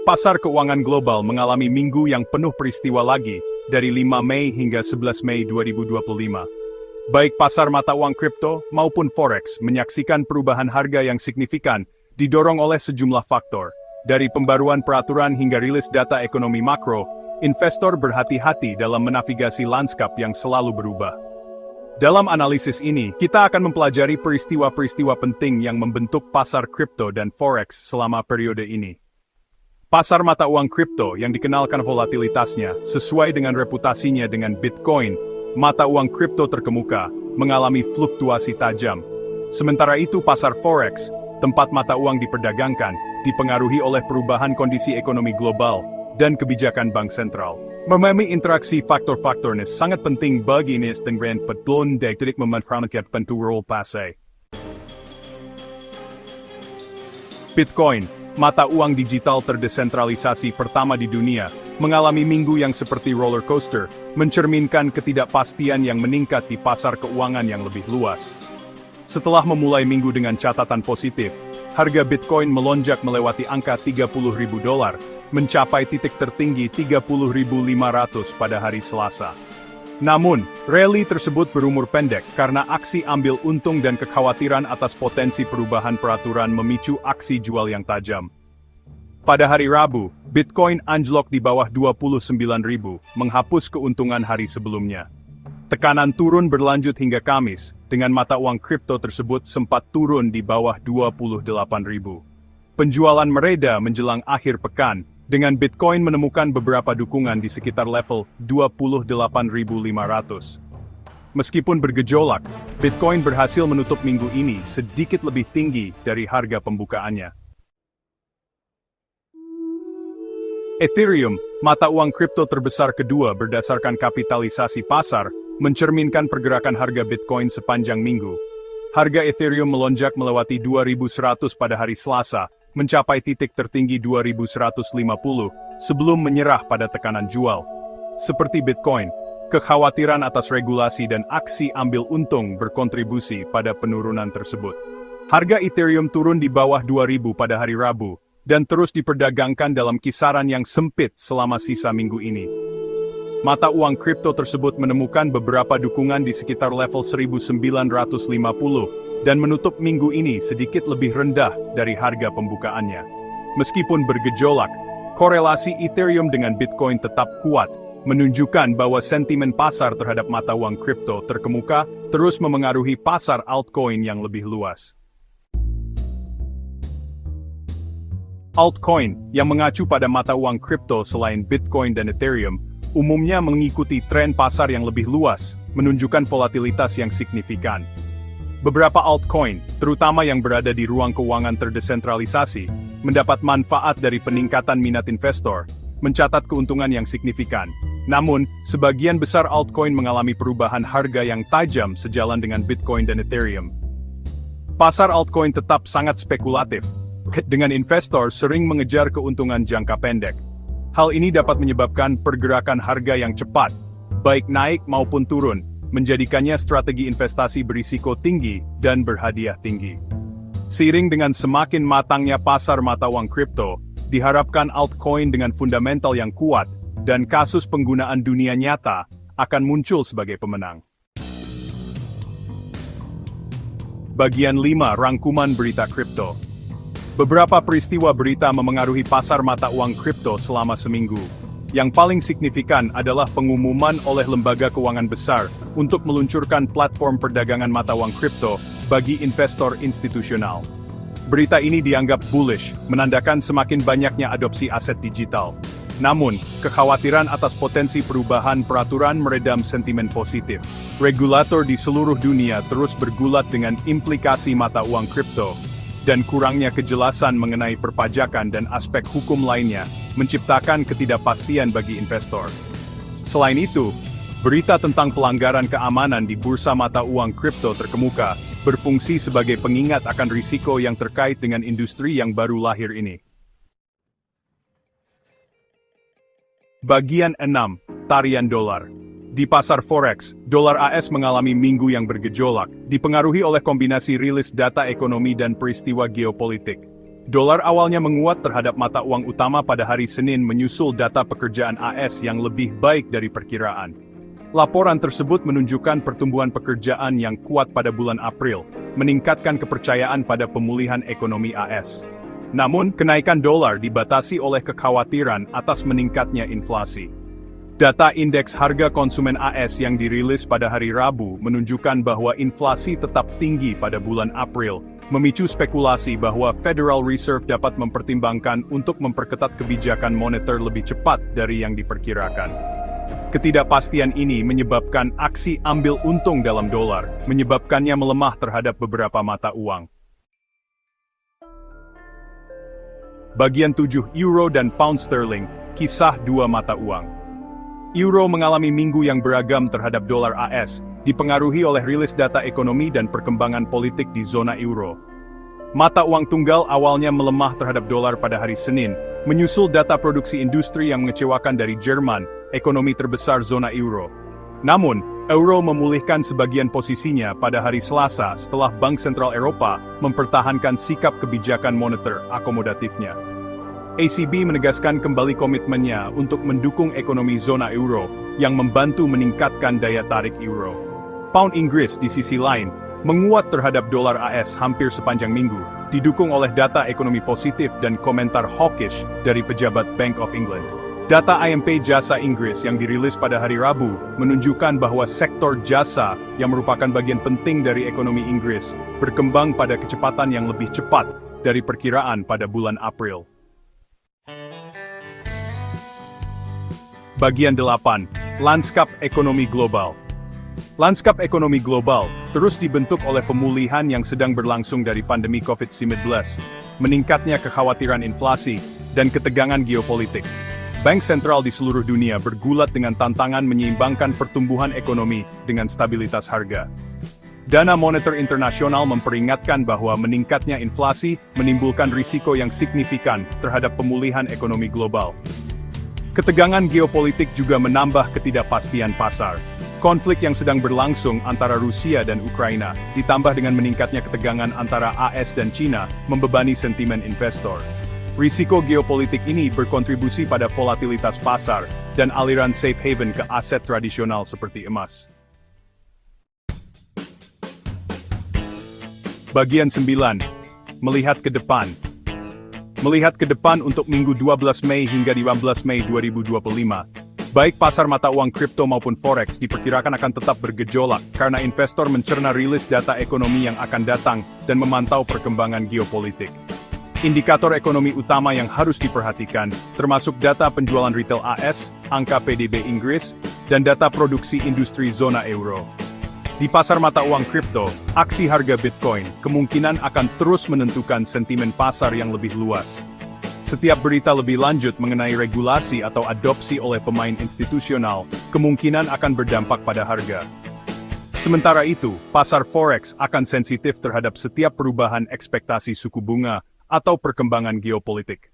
Pasar keuangan global mengalami minggu yang penuh peristiwa lagi, dari 5 Mei hingga 11 Mei 2025. Baik pasar mata uang kripto maupun forex menyaksikan perubahan harga yang signifikan, didorong oleh sejumlah faktor. Dari pembaruan peraturan hingga rilis data ekonomi makro, investor berhati-hati dalam menavigasi lanskap yang selalu berubah. Dalam analisis ini, kita akan mempelajari peristiwa-peristiwa penting yang membentuk pasar kripto dan forex selama periode ini. Pasar mata uang kripto yang dikenalkan volatilitasnya sesuai dengan reputasinya dengan Bitcoin, mata uang kripto terkemuka, mengalami fluktuasi tajam. Sementara itu pasar forex, tempat mata uang diperdagangkan, dipengaruhi oleh perubahan kondisi ekonomi global dan kebijakan bank sentral. Memahami interaksi faktor-faktor ini sangat penting bagi Ines dengan petlon dari memanfaatkan pentual pasai. Bitcoin, mata uang digital terdesentralisasi pertama di dunia, mengalami minggu yang seperti roller coaster, mencerminkan ketidakpastian yang meningkat di pasar keuangan yang lebih luas. Setelah memulai minggu dengan catatan positif, harga Bitcoin melonjak melewati angka $30.000, mencapai titik tertinggi 30.500 pada hari Selasa. Namun, rally tersebut berumur pendek karena aksi ambil untung dan kekhawatiran atas potensi perubahan peraturan memicu aksi jual yang tajam. Pada hari Rabu, Bitcoin anjlok di bawah 29.000, menghapus keuntungan hari sebelumnya. Tekanan turun berlanjut hingga Kamis, dengan mata uang kripto tersebut sempat turun di bawah 28.000. Penjualan mereda menjelang akhir pekan, dengan Bitcoin menemukan beberapa dukungan di sekitar level 28.500. Meskipun bergejolak, Bitcoin berhasil menutup minggu ini sedikit lebih tinggi dari harga pembukaannya. Ethereum, mata uang kripto terbesar kedua berdasarkan kapitalisasi pasar, mencerminkan pergerakan harga Bitcoin sepanjang minggu. Harga Ethereum melonjak melewati 2.100 pada hari Selasa, mencapai titik tertinggi 2.150, sebelum menyerah pada tekanan jual. Seperti Bitcoin, kekhawatiran atas regulasi dan aksi ambil untung berkontribusi pada penurunan tersebut. Harga Ethereum turun di bawah 2.000 pada hari Rabu, dan terus diperdagangkan dalam kisaran yang sempit selama sisa minggu ini. Mata uang kripto tersebut menemukan beberapa dukungan di sekitar level 1.950, dan menutup minggu ini sedikit lebih rendah dari harga pembukaannya. Meskipun bergejolak, korelasi Ethereum dengan Bitcoin tetap kuat, menunjukkan bahwa sentimen pasar terhadap mata uang kripto terkemuka terus memengaruhi pasar altcoin yang lebih luas. Altcoin, yang mengacu pada mata uang kripto selain Bitcoin dan Ethereum, umumnya mengikuti tren pasar yang lebih luas, menunjukkan volatilitas yang signifikan. Beberapa altcoin, terutama yang berada di ruang keuangan terdesentralisasi, mendapat manfaat dari peningkatan minat investor, mencatat keuntungan yang signifikan. Namun, sebagian besar altcoin mengalami perubahan harga yang tajam sejalan dengan Bitcoin dan Ethereum. Pasar altcoin tetap sangat spekulatif, dengan investor sering mengejar keuntungan jangka pendek. Hal ini dapat menyebabkan pergerakan harga yang cepat, baik naik maupun turun, menjadikannya strategi investasi berisiko tinggi dan berhadiah tinggi. Seiring dengan semakin matangnya pasar mata uang kripto, diharapkan altcoin dengan fundamental yang kuat dan kasus penggunaan dunia nyata akan muncul sebagai pemenang. Bagian 5 Rangkuman Berita Kripto. Beberapa peristiwa berita memengaruhi pasar mata uang kripto selama seminggu. Yang paling signifikan adalah pengumuman oleh lembaga keuangan besar untuk meluncurkan platform perdagangan mata uang kripto bagi investor institusional. Berita ini dianggap bullish, menandakan semakin banyaknya adopsi aset digital. Namun, kekhawatiran atas potensi perubahan peraturan meredam sentimen positif. Regulator di seluruh dunia terus bergulat dengan implikasi mata uang kripto, dan kurangnya kejelasan mengenai perpajakan dan aspek hukum lainnya menciptakan ketidakpastian bagi investor. Selain itu, berita tentang pelanggaran keamanan di bursa mata uang kripto terkemuka berfungsi sebagai pengingat akan risiko yang terkait dengan industri yang baru lahir ini. Bagian 6. Tarian dolar. Di pasar forex, dolar AS mengalami minggu yang bergejolak, dipengaruhi oleh kombinasi rilis data ekonomi dan peristiwa geopolitik. Dolar awalnya menguat terhadap mata uang utama pada hari Senin menyusul data pekerjaan AS yang lebih baik dari perkiraan. Laporan tersebut menunjukkan pertumbuhan pekerjaan yang kuat pada bulan April, meningkatkan kepercayaan pada pemulihan ekonomi AS. Namun, kenaikan dolar dibatasi oleh kekhawatiran atas meningkatnya inflasi. Data indeks harga konsumen AS yang dirilis pada hari Rabu menunjukkan bahwa inflasi tetap tinggi pada bulan April, memicu spekulasi bahwa Federal Reserve dapat mempertimbangkan untuk memperketat kebijakan moneter lebih cepat dari yang diperkirakan. Ketidakpastian ini menyebabkan aksi ambil untung dalam dolar, menyebabkannya melemah terhadap beberapa mata uang. Bagian 7 Euro dan Pound Sterling, kisah dua mata uang. Euro mengalami minggu yang beragam terhadap dolar AS, dipengaruhi oleh rilis data ekonomi dan perkembangan politik di zona euro. Mata uang tunggal awalnya melemah terhadap dolar pada hari Senin, menyusul data produksi industri yang mengecewakan dari Jerman, ekonomi terbesar zona euro. Namun, euro memulihkan sebagian posisinya pada hari Selasa setelah Bank Sentral Eropa mempertahankan sikap kebijakan moneter akomodatifnya. ECB menegaskan kembali komitmennya untuk mendukung ekonomi zona euro, yang membantu meningkatkan daya tarik euro. Pound Inggris di sisi lain, menguat terhadap dolar AS hampir sepanjang minggu, didukung oleh data ekonomi positif dan komentar hawkish dari pejabat Bank of England. Data IMP Jasa Inggris yang dirilis pada hari Rabu, menunjukkan bahwa sektor jasa, yang merupakan bagian penting dari ekonomi Inggris, berkembang pada kecepatan yang lebih cepat dari perkiraan pada bulan April. Bagian 8. Lanskap ekonomi global. Lanskap ekonomi global terus dibentuk oleh pemulihan yang sedang berlangsung dari pandemi COVID-19, meningkatnya kekhawatiran inflasi, dan ketegangan geopolitik. Bank sentral di seluruh dunia bergulat dengan tantangan menyeimbangkan pertumbuhan ekonomi dengan stabilitas harga. Dana Moneter Internasional memperingatkan bahwa meningkatnya inflasi menimbulkan risiko yang signifikan terhadap pemulihan ekonomi global. Ketegangan geopolitik juga menambah ketidakpastian pasar. Konflik yang sedang berlangsung antara Rusia dan Ukraina, ditambah dengan meningkatnya ketegangan antara AS dan China, membebani sentimen investor. Risiko geopolitik ini berkontribusi pada volatilitas pasar dan aliran safe haven ke aset tradisional seperti emas. Bagian 9. Melihat ke depan. Melihat ke depan untuk Minggu 12 Mei hingga 15 Mei 2025, baik pasar mata uang kripto maupun forex diperkirakan akan tetap bergejolak karena investor mencerna rilis data ekonomi yang akan datang dan memantau perkembangan geopolitik. Indikator ekonomi utama yang harus diperhatikan, termasuk data penjualan retail AS, angka PDB Inggris, dan data produksi industri zona euro. Di pasar mata uang kripto, aksi harga Bitcoin kemungkinan akan terus menentukan sentimen pasar yang lebih luas. Setiap berita lebih lanjut mengenai regulasi atau adopsi oleh pemain institusional, kemungkinan akan berdampak pada harga. Sementara itu, pasar forex akan sensitif terhadap setiap perubahan ekspektasi suku bunga atau perkembangan geopolitik.